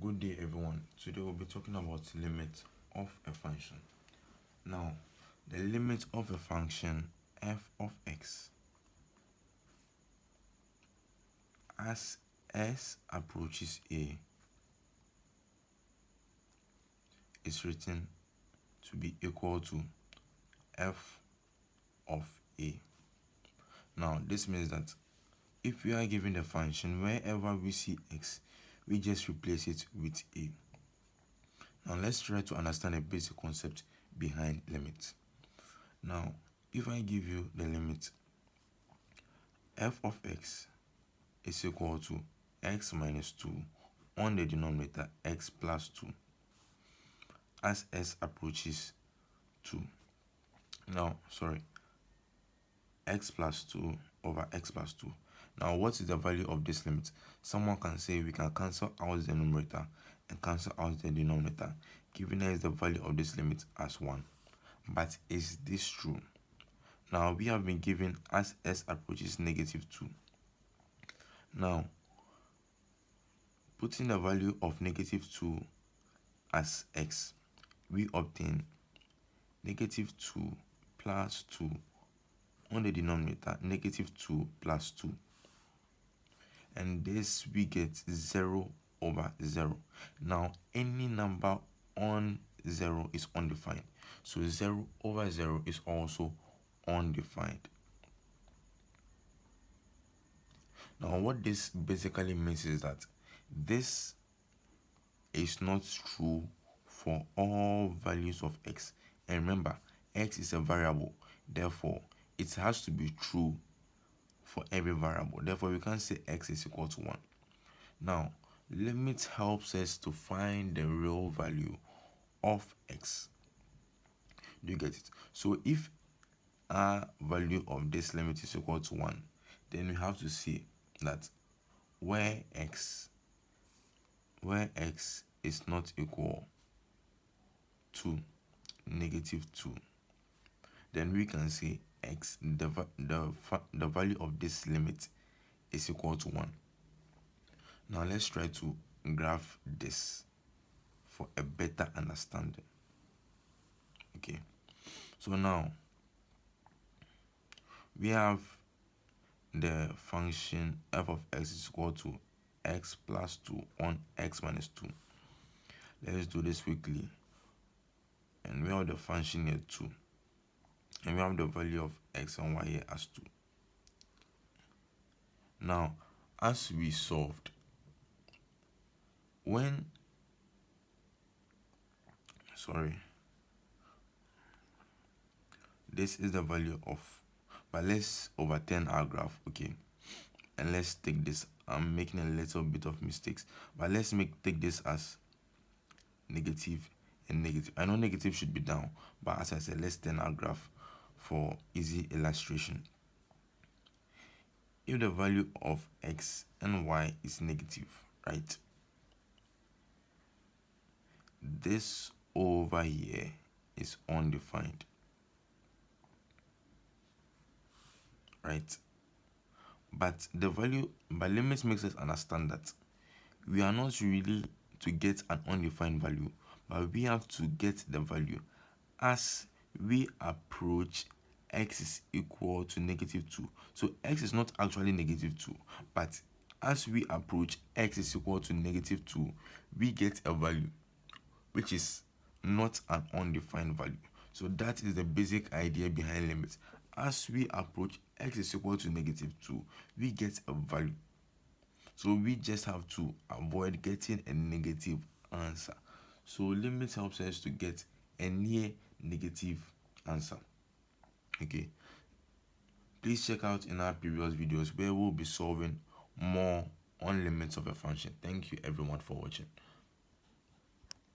Good day everyone. Today we'll be talking about limit of a function. Now, the limit of a function f of x as s approaches a is written to be equal to f of a. Now, this means that if we are given the function, wherever we see x, we just replace it with a. Now, let's try to understand a basic concept behind limit. Now, if I give you the limit f of x is equal to x minus 2 on the denominator x plus 2 as s approaches 2. X plus 2 over x plus 2. Now, what is the value of this limit? Someone can say we can cancel out the numerator and cancel out the denominator, giving us the value of this limit as 1. But is this true? Now, we have been given as s approaches negative 2. Now, putting the value of negative 2 as x, we obtain negative 2 plus 2 on the denominator, negative 2 plus 2. And this we get 0 over 0. Now, any number on 0 is undefined. So 0 over 0 is also undefined. Now, what this basically means is that this is not true for all values of x. And remember, x is a variable. Therefore, it has to be true for every variable. Therefore, we can't say x is equal to 1. Now, limit helps us to find the real value of x. Do you get it? So if our value of this limit is equal to 1, then we have to see that where x is not equal to negative 2, then we can say x, the value of this limit is equal to 1. Now, let's try to graph this for a better understanding. Okay, so now we have the function f of x is equal to x plus 2 on x minus 2. Let's do this quickly. And we have the function here 2. And we have the value of x and y here as 2. Now, as we solved, this is the value of, but let's overturn our graph, okay? And let's take this. I'm making a little bit of mistakes, but let's take this as negative and negative. I know negative should be down, but as I said, let's turn our graph for easy illustration. If the value of x and y is negative, right, this over here is undefined, right? But limit makes us understand that we are not really to get an undefined value, but we have to get the value as we approach x is equal to negative 2. So x is not actually negative 2, but as we approach x is equal to negative 2, we get a value which is not an undefined value. So that is the basic idea behind limits. As we approach x is equal to negative 2, we get a value. So we just have to avoid getting a negative answer. So limit helps us to get a near negative answer. Okay. Please check out in our previous videos where we'll be solving more on limits of a function. Thank you everyone for watching.